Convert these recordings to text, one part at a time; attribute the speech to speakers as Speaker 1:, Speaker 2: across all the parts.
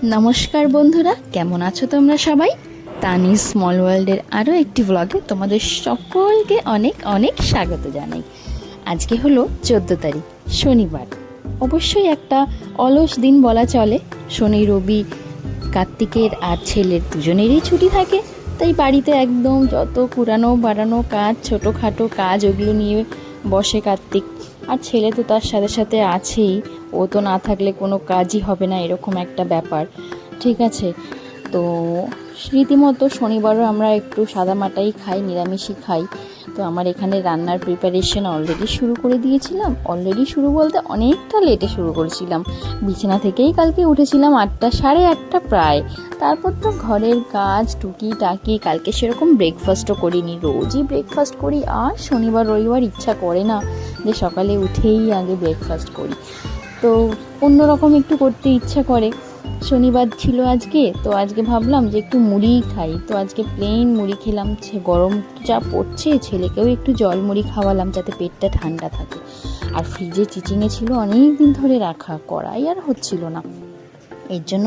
Speaker 1: নমস্কার বন্ধুরা, কেমন আছো তোমরা সবাই? তানিজ স্মল ওয়ার্ল্ডের আরও একটি ব্লগে তোমাদের সকলকে অনেক অনেক স্বাগত জানাই। আজকে হলো 14 তারিখ, শনিবার। অবশ্যই একটা অলস দিন বলা চলে। শনি রবি কার্তিকের আর ছেলের দুজনেরই ছুটি থাকে, তাই বাড়িতে একদম যত পুরানো বাড়ানো কাজ, ছোটোখাটো কাজ, ওগুলো নিয়ে বসে কার্তিক। আর ছেলে তো তার সাথে সাথে আছেই, ও তো না থাকলে কোনো কাজই হবে না, এরকম একটা ব্যাপার। ঠিক আছে, তো রীতিমতো শনিবারও আমরা একটু সাদামাটাই খাই, নিরামিষই খাই। তো আমার এখানে রান্নার প্রিপারেশন অলরেডি শুরু করে দিয়েছিলাম। অলরেডি শুরু বলতে অনেকটা লেটে শুরু করেছিলাম। বিছানা থেকেই কালকে উঠেছিলাম 8টা, 8:30 প্রায়। তারপর তো ঘরের কাজ টুকিটাকি, কালকে সেরকম ব্রেকফাস্টও করিনি। রোজই ব্রেকফাস্ট করি, আর শনিবার রবিবার ইচ্ছা করে না যে সকালে উঠেই আগে ব্রেকফাস্ট করি। তো অন্যরকম একটু করতে ইচ্ছা করে। শনিবার ছিল আজকে, তো আজকে ভাবলাম যে একটু মুড়ি খাই। তো আজকে প্লেন মুড়ি খেলাম। গরম যা পড়ছে, ছেলেকেও একটু জল মুড়ি খাওয়ালাম যাতে পেটটা ঠান্ডা থাকে। আর ফ্রিজে চিচিঙে ছিল অনেক দিন ধরে রাখা, কড়াই আর হচ্ছিল না। এর জন্য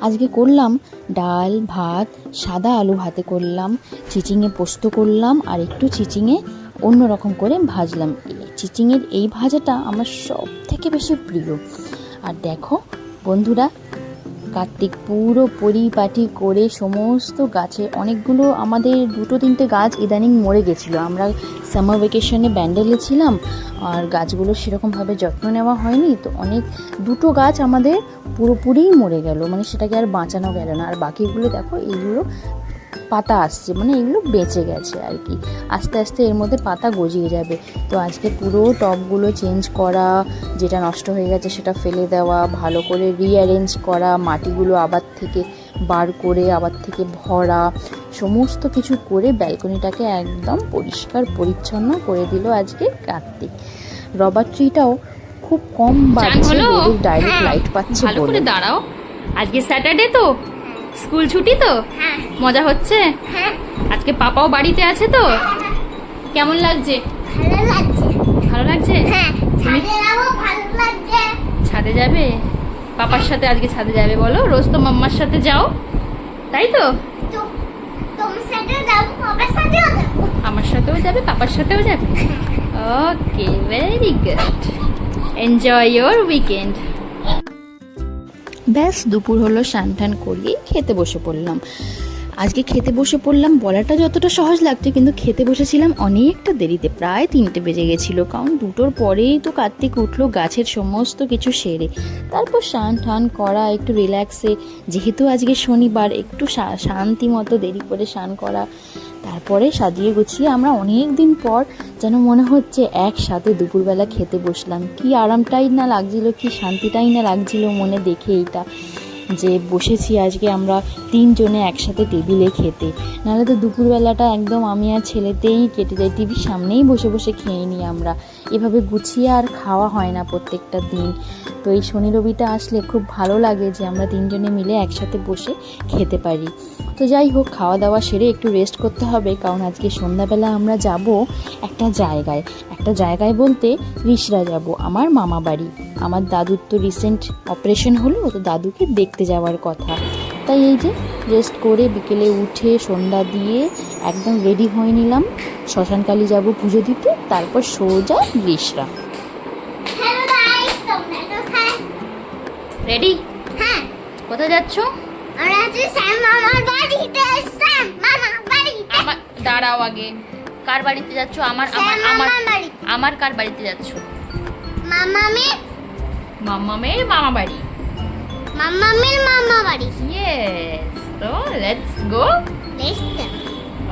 Speaker 1: আজকে করলাম ডাল ভাত, সাদা আলু ভাতে করলাম, চিচিঙে পোস্ত করলাম, আর একটু চিচিঙে অন্যরকম করে ভাজলাম। চিচিঙের এই ভাজাটা আমার সব থেকে বেশি প্রিয়। আর দেখো বন্ধুরা, কার্তিক পুরো পরিপাটি করে সমস্ত গাছে, অনেকগুলো আমাদের 2-3টে গাছ ইদানিং মরে গেছিলো। আমরা সামার ভ্যাকেশনে ব্যান্ডেলে ছিলাম, আর গাছগুলো সেরকমভাবে যত্ন নেওয়া হয়নি, তো অনেক 2টো গাছ আমাদের পুরোপুরিই মরে গেল, মানে সেটাকে আর বাঁচানো গেল না। আর বাকিগুলো দেখো, এইগুলো পাতা আসছে, মানে এগুলো বেঁচে গেছে আর কি। আস্তে আস্তে এর মধ্যে পাতা গজিয়ে যাবে। তো আজকে পুরো টবগুলো চেঞ্জ করা, যেটা নষ্ট হয়ে গেছে সেটা ফেলে দেওয়া, ভালো করে রিঅ্যারেঞ্জ করা, মাটিগুলো আবার থেকে বার করে আবার থেকে ভরা, সমস্ত কিছু করে ব্যালকনিটাকে একদম পরিষ্কার পরিচ্ছন্ন করে দিল আজকে কার্তিক। রবার ট্রিটাও খুব কম বাড়ছে, ডাইরেক্ট লাইট পাচ্ছে।
Speaker 2: ভালো করে দাঁড়াও, আজকে স্যাটারডে তো, স্কুল ছুটি তো, মজা হচ্ছে। আজকে পাপাও বাড়িতে আছে তো, কেমন লাগছে? ভালো লাগছে। ছাদে যাবে? পাপার সাথে আজকে ছাদে যাবে বলো? রোজ তো মাম্মার সাথে যাও, তাই তো? আমার সাথেও যাবে, পাপার সাথেও যাবে। Okay, very good, enjoy your weekend.
Speaker 1: ব্যাস দুপুর হলো, স্নান টান করিয়ে খেতে বসে পড়লাম। আজকে খেতে বসে পড়লাম বলাটা যতটা সহজ লাগছে, কিন্তু খেতে বসেছিলাম অনেকটা দেরিতে, প্রায় 3টে বেজে গেছিলো। কারণ 2টোর পরেই তো কার্তিক উঠলো গাছের সমস্ত কিছু সেরে। তারপর স্নান টান করা, একটু রিল্যাক্সে, যেহেতু আজকে শনিবার, একটু শান্তি মতো দেরি করে স্নান করা। তারপরে সাজিয়ে গুছিয়ে আমরা অনেক দিন পর যেন মনে হচ্ছে একসাথে দুপুরবেলা খেতে বসলাম। কি আরামটাই না লাগছিল, কি শান্তিটাই না লাগছিল মনে দেখে এইটা, যে বসেছি আজকে আমরা 3 জনে একসাথে টেবিলে খেতে। নাহলে তো দুপুরবেলাটা একদম আমি আর ছেলেতেই কেটে যায়, টিভির সামনেই বসে বসে খেয়ে নিই আমরা। এভাবে গুছিয়ে আর খাওয়া হয় না প্রত্যেকটা দিন। তো এই শনি রবিটা আসলে খুব ভালো লাগে যে আমরা 3 জনে মিলে একসাথে বসে খেতে পারি। তো যাই হোক, খাওয়া দাওয়া সেরে একটু রেস্ট করতে হবে, কারণ আজকে সন্ধ্যাবেলা আমরা যাব একটা জায়গায় বলতে রিসরা যাব, আমার মামা বাড়ি। আমার দাদুর তো রিসেন্ট অপারেশন হলো, তো দাদুকে দেখতে যাওয়ার কথা। তাই এই যে রেস্ট করে বিকেলে উঠে সন্ধ্যা দিয়ে একদম রেডি হয়ে নিলাম। শ্মশানকালী যাব পুজো দিতে, তারপর সোজা রিসরা।
Speaker 2: রেডি? হ্যাঁ। কোথায় যাচ্ছ?
Speaker 3: আমরা আছি শ্যাম মামার বাড়িতে। শ্যাম মামার বাড়িতে।
Speaker 2: দাঁড়াও, আগে কার বাড়িতে যাচ্ছ? আমার কার বাড়িতে যাচ্ছ?
Speaker 3: মামামের
Speaker 2: মামা বাড়ি।
Speaker 3: মামামের মামা বাড়ি।
Speaker 2: ইয়েস, তো লেটস গো।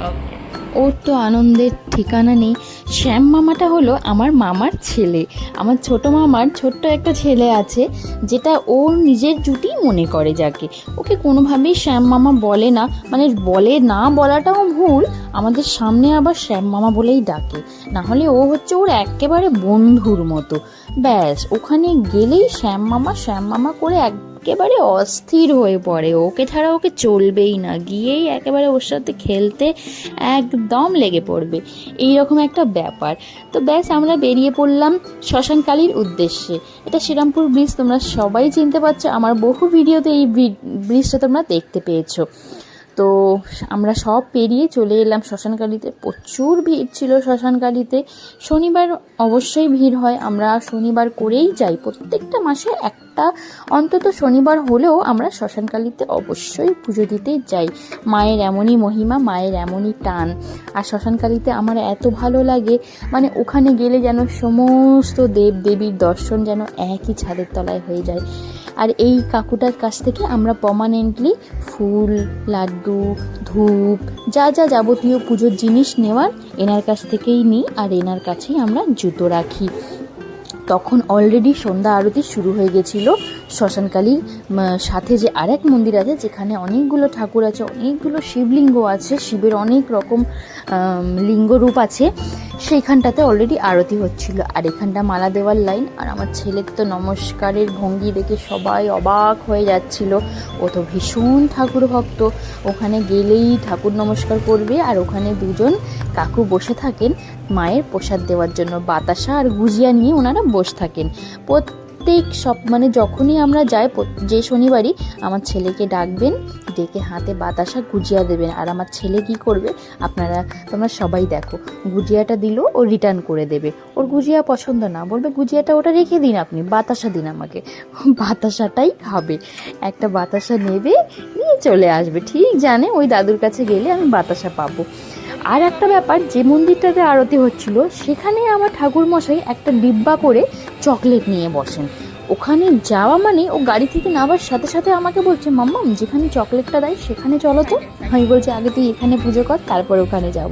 Speaker 2: ওকে।
Speaker 1: ওর তো আনন্দের ঠিকানা নেই। শ্যাম মামাটা হলো আমার মামার ছেলে। আমার ছোট মামার ছোট্ট একটা ছেলে আছে, যেটা ওর নিজের জুটি মনে করে, যাকে ওকে কোনোভাবেই শ্যাম মামা বলে না, মানে বলে না বলাটাও ভুল, আমাদের সামনে আবার শ্যাম মামা বলেই ডাকে। না হলে ও হচ্ছে ওর একেবারে বন্ধুর মতো। ব্যাস ওখানে গেলেই শ্যাম মামা করে একেবারে অস্থির হয়ে পড়ে, ওকে ছাড়া ওকে চলবেই না, গিয়েই একেবারে ওর সাথে খেলতে একদম লেগে পড়বে, এইরকম একটা ব্যাপার। তো ব্যাস আমরা বেরিয়ে পড়লাম শ্মশানকালীর উদ্দেশ্যে। এটা শ্রীরামপুর ব্রিজ, তোমরা সবাই চিনতে পারছো, আমার বহু ভিডিওতে এই ব্রিজটা তোমরা দেখতে পেয়েছো। তো আমরা সব পেরিয়ে চলে এলাম শ্মশানকালীতে। প্রচুর ভিড় ছিল শ্মশানকালীতে, শনিবার অবশ্যই ভিড় হয়, আমরা শনিবার করেই যাই, প্রত্যেকটা মাসে একটা অন্তত শনিবার হলেও আমরা শ্মশানকালীতে অবশ্যই পুজো দিতে যাই। মায়ের এমনই মহিমা, মায়ের এমনই টান। আর শ্মশানকালীতে আমার এত ভালো লাগে, মানে ওখানে গেলে যেন সমস্ত দেব দেবীর দর্শন যেন একই ছাদের তলায় হয়ে যায়। আর এই কাকুটার কাছ থেকে আমরা পার্মানেন্টলি ফুল, লাড্ডু, ধূপ, যা যা যাবতীয় পুজোর জিনিস নেওয়ার এনার কাছ থেকেই নিই, আর এনার কাছেই আমরা জুতো রাখি। তখন অলরেডি সন্ধ্যা আরতি শুরু হয়ে গেছিলো। শ্মশানকালীর সাথে যে আরেক মন্দির আছে, যেখানে অনেকগুলো ঠাকুর আছে, অনেকগুলো শিবলিঙ্গ আছে, শিবের অনেক রকম লিঙ্গ রূপ আছে, সেইখানটাতে অলরেডি আরতি হচ্ছিল। আর এখানটা মালা দেওয়ার লাইন, আর আমার ছেলের তো নমস্কারের ভঙ্গি দেখে সবাই অবাক হয়ে যাচ্ছিল। ও তো ভীষণ ঠাকুর ভক্ত, ওখানে গেলেই ঠাকুর নমস্কার করবে। আর ওখানে দুজন কাকু বসে থাকেন মায়ের প্রসাদ দেওয়ার জন্য, বাতাসা আর গুজিয়া নিয়ে ওনারা বসে থাকেন। মানে যখনই আমরা যাই, যে শনিবারই আমার ছেলেকে ডাকবেন, ডেকে হাতে বাতাসা গুজিয়া দেবেন। আর আমার ছেলে কি করবে তোমরা সবাই দেখো, গুজিয়াটা দিল ও রিটার্ন করে দেবে। ওর গুজিয়া পছন্দ না, বলবে গুজিয়াটা ওটা রেখে দিন, আপনি বাতাসা দিন আমাকে। বাতাসাটাই খাবে, একটা বাতাসা নেবে, নিয়ে চলে আসবে, ঠিক জানে ওই দাদুর কাছে গেলে আমি বাতাসা পাবো। আর একটা ব্যাপার, যে মন্দিরটাতে আরতি হচ্ছিল সেখানে আমার ঠাকুরমশাই একটা ডিব্বা করে চকলেট নিয়ে বসেন। ওখানে যাওয়া মানে ও গাড়ি থেকে নামার সাথে সাথে আমাকে বলছে, মাম্মাম যেখানে চকলেটটা দেয় সেখানে চলো তো। আমি বলছি আগে তুই এখানে পুজো কর, তারপর ওখানে যাব।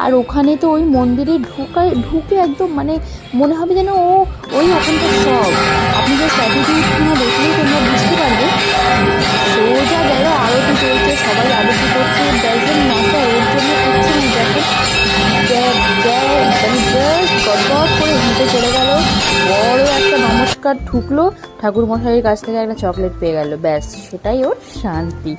Speaker 1: আর ওখানে তো ওই মন্দিরে ঢুকে একদম মানে মনে হবে যেন ওই ওখানটা সব। আপনি যে স্যাটিটিউডখানে দেখলেই তোমরা বুঝতে পারবে। সোজা গেল, আরতি চলছে, সবাই আরতি করছে, ডাজন মাথা ওর জন্য করছে না, গড়গড় করে হেঁটে চলে গেল, বড় একটা নমস্কার ঠুকলো, ঠাকুর মশাইয়ের কাছ থেকে একটা চকলেট পেয়ে গেল, ব্যাস সেটাই ওর শান্তি।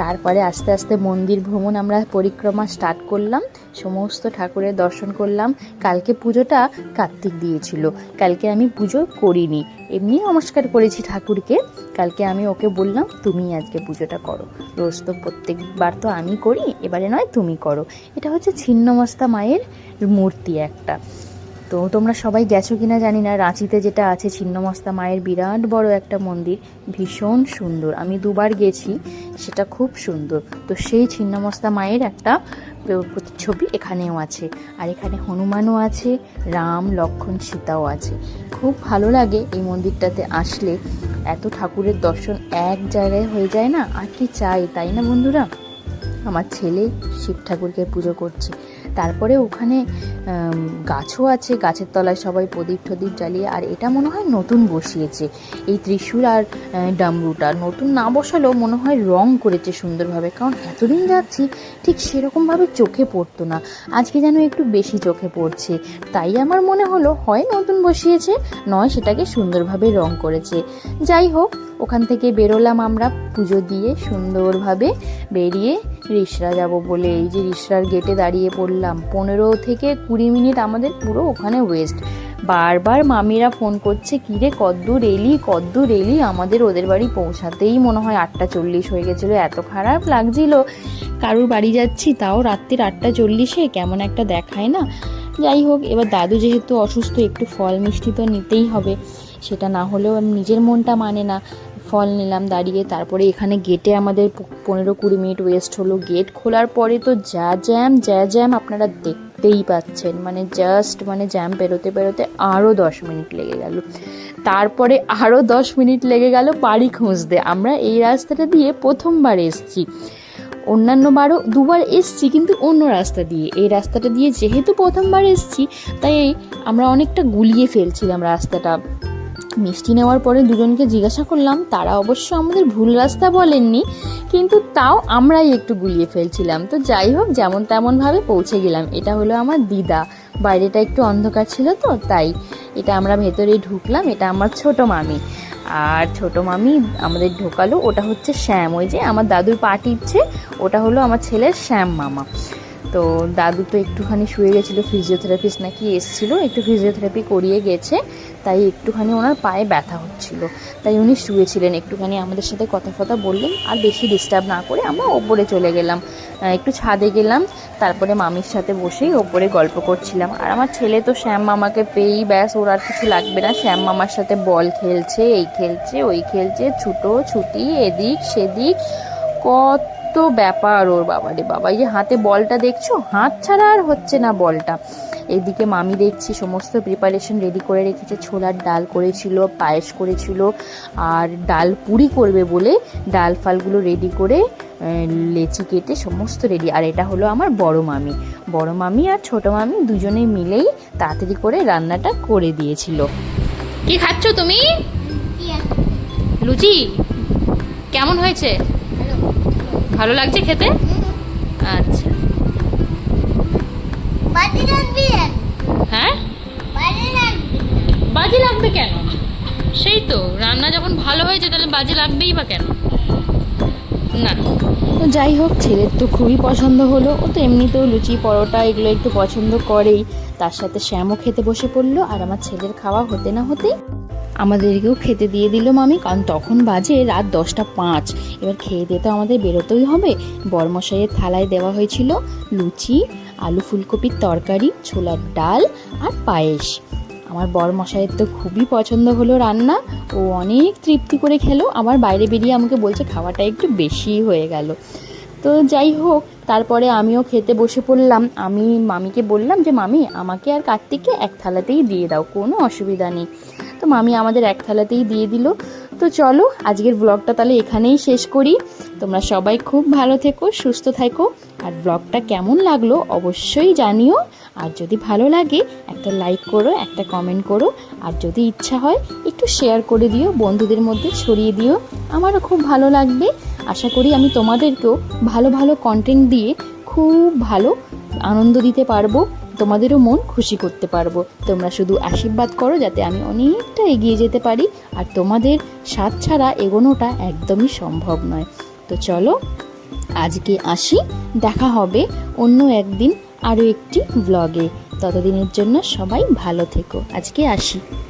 Speaker 1: তারপরে আস্তে আস্তে মন্দির ভ্রমণ আমরা পরিক্রমা স্টার্ট করলাম, সমস্ত ঠাকুরের দর্শন করলাম। কালকে পুজোটা কার্তিক দিয়েছিল, কালকে আমি পুজো করিনি, এমনি নমস্কার করেছি ঠাকুরকে। কালকে আমি ওকে বললাম তুমি আজকে পুজোটা করো, রোজ তো প্রত্যেকবার তো আমি করি, এবারে নয় তুমি করো। এটা হচ্ছে ছিন্নমস্তা মায়ের মূর্তি একটা। তো তোমরা সবাই গেছো কিনা জানি না, রাঁচিতে যেটা আছে ছিন্নমস্তা মায়ের বিরাট বড় একটা মন্দির, ভীষণ সুন্দর, আমি দুবার গেছি, সেটা খুব সুন্দর। তো সেই ছিন্নমস্তা মায়ের একটা ছবি এখানেও আছে, আর এখানে হনুমানও আছে, রাম, লক্ষ্মণ, সীতাও আছে। খুব ভালো লাগে এই মন্দিরটাতে আসলে, এত ঠাকুরের দর্শন এক জায়গায় হয়ে যায় না, আর কি চাই, তাই না বন্ধুরা? আমার ছেলে শিব ঠাকুরকে পুজো করছে, তারপরে ওখানে গাছও আছে, গাছের তলায় সবাই প্রদীপ টদীপ জ্বালিয়ে। আর এটা মনে হয় নতুন বসিয়েছে এই ত্রিশূল আর ডামরুটা, নতুন না বসালেও মনে হয় রং করেছে সুন্দরভাবে, কারণ এতদিন যাচ্ছি ঠিক সেরকমভাবে চোখে পড়তো না, আজকে যেন একটু বেশি চোখে পড়ছে। তাই আমার মনে হলো হয় নতুন বসিয়েছে, নয় সেটাকে সুন্দরভাবে রং করেছে। যাই হোক, ওখান থেকে বেরোলাম আমরা পুজো দিয়ে সুন্দরভাবে, বেরিয়ে রিসরা যাব বলে এই যে রিসরার গেটে দাঁড়িয়ে পড়লাম। 15 থেকে 20 মিনিট আমাদের পুরো ওখানে ওয়েস্ট। বারবার মামিরা ফোন করছে, কিরে কদ্দূর এলি। আমাদের ওদের বাড়ি পৌঁছাতেই মনে হয় 8:40 হয়ে গেছিলো, এত খারাপ লাগছিল। কারুর বাড়ি যাচ্ছি তাও রাত্রির 8:40, কেমন একটা দেখায় না। যাই হোক, এবার দাদু যেহেতু অসুস্থ, একটু ফল মিষ্টি তো নিতেই হবে, সেটা না হলেও নিজের মনটা মানে না। ফল নিলাম দাঁড়িয়ে, তারপরে এখানে গেটে আমাদের 15-20 মিনিট ওয়েস্ট হলো। গেট খোলার পরে তো যা জ্যাম আপনারা দেখতেই পাচ্ছেন, মানে জ্যাম পেরোতে আরও 10 মিনিট লেগে গেল। তারপরে আরও 10 মিনিট লেগে গেল বাড়ি খুঁজতে। আমরা এই রাস্তাটা দিয়ে প্রথমবার এসছি, অন্যান্য বারও 2বার এসছি কিন্তু অন্য রাস্তা দিয়ে। এই রাস্তাটা দিয়ে যেহেতু প্রথমবার এসছি, তাই আমরা অনেকটা গুলিয়ে ফেলছিলাম রাস্তাটা। মিষ্টি নেওয়ার পরে দুজনকে জিজ্ঞাসা করলাম, তারা অবশ্য আমাদের ভুল রাস্তা বলেননি, কিন্তু তাও আমরাই একটু গুলিয়ে ফেলছিলাম। তো যাই হোক, যেমন তেমনভাবে পৌঁছে গেলাম। এটা হলো আমার দিদা, বাইরেটা একটু অন্ধকার ছিল তো তাই। এটা আমরা ভেতরেই ঢুকলাম, এটা আমার ছোট মামি। আর ছোট মামি আমাদের ঢোকালো, ওটা হচ্ছে শ্যাম, ওই যে আমার দাদুর পা টিপছে ওটা হলো আমার ছেলের শ্যাম মামা। তো দাদু তো একটুখানি শুয়ে গেছিলো, ফিজিওথেরাপিস্ট নাকি এসেছিলো, একটু ফিজিওথেরাপি করিয়ে গেছে, তাই একটুখানি ওনার পায়ে ব্যথা হচ্ছিল, তাই উনি শুয়েছিলেন। একটুখানি আমাদের সাথে কথা ফথা বললেন, আর বেশি ডিস্টার্ব না করে আমরা ওপরে চলে গেলাম, একটু ছাদে গেলাম, তারপরে মামির সাথে বসেই ওপরে গল্প করছিলাম। আর আমার ছেলে তো শ্যাম মামাকে পেয়েই ব্যাস, ওর আর কিছু লাগবে না, শ্যাম মামার সাথে বল খেলছে, এই খেলছে ওই খেলছে, ছুটি এদিক সেদিক, কত ব্যাপার ওর। বাবা রে বাবা, এই যে হাতে বলটা দেখছো, হাত ছাড়া আর হচ্ছে না বলটা। এদিকে মামি দেখছি সমস্ত প্রিপারেশন রেডি করে রেখেছে, ছোলার ডাল করেছিল, পায়েস করেছিল, আর ডাল পুরি করবে বলে ডাল ফালগুলো রেডি করে লেচি কেটে সমস্ত রেডি। আর এটা হলো আমার বড় মামি আর ছোট মামি দুজনে মিলেই তাড়াতাড়ি করে রান্নাটা করে দিয়েছিল।
Speaker 2: কি খাচ্ছ তুমি? লুচি। কেমন হয়েছে? ভালো লাগছে খেতে? আচ্ছা।
Speaker 3: বাজি লাগবে?
Speaker 2: হ্যাঁ,
Speaker 3: বাজি লাগবে।
Speaker 2: বাজি লাগবে কেন? সেই তো, রান্না যখন ভালো হয়েছে তাহলে বাজি লাগবেই বা কেন? না।
Speaker 1: তো যাই হোক, ছেলের তো খুবই পছন্দ হলো, ও তো এমনিতেও লুচি পরোটা এগুলো একটু পছন্দ করেই, তার সাথে শ্যামও খেতে বসে পড়লো। আর আমার ছেলের খাওয়া হতে না হতেই আমাদেরকেও খেতে দিয়ে দিল মামি, কারণ তখন বাজে রাত 10:05। এবার খেয়ে দিয়ে তো আমাদের বেরোতেই হবে। বরমশাইয়ের থালায় দেওয়া হয়েছিল লুচি, আলু ফুলকপির তরকারি, ছোলার ডাল আর পায়েস। আমার বরমশাইয়ের তো খুবই পছন্দ হলো রান্না, ও অনেক তৃপ্তি করে খেলো। আবার বাইরে বেরিয়ে আমাকে বলছে খাওয়াটা একটু বেশি হয়ে গেল। তো যাই হোক, তারপরে আমিও খেতে বসে পড়লাম। আমি মামিকে বললাম যে মামি আমাকে আর কার্তিককে এক থালাতেই দিয়ে দাও, কোনো অসুবিধা নেই। তো মামি আমাদের এক থালাতেই দিয়ে দিল। তো চলো আজকের ব্লগটা তাহলে এখানেই শেষ করি। তোমরা সবাই খুব ভালো থেকো, সুস্থ থেকো, আর ব্লগটা কেমন লাগলো অবশ্যই জানিও। আর যদি ভালো লাগে একটা লাইক করো, একটা কমেন্ট করো, আর যদি ইচ্ছা হয় একটু শেয়ার করে দিও, বন্ধুদের মধ্যে ছড়িয়ে দিও, আমারও খুব ভালো লাগবে। আশা করি আমি তোমাদেরকেও ভালো ভালো কন্টেন্ট দিয়ে খুব ভালো আনন্দ দিতে পারবো, তোমাদেরও মন খুশি করতে পারবো। তোমরা শুধু আশীর্বাদ করো যাতে আমি অনেকটা এগিয়ে যেতে পারি, আর তোমাদের সাথ ছাড়া এগোনোটা একদমই সম্ভব নয়। তো চলো আজকে আসি, দেখা হবে অন্য একদিন আরও একটি ব্লগে। ততদিনের জন্য সবাই ভালো থেকো, আজকে আসি।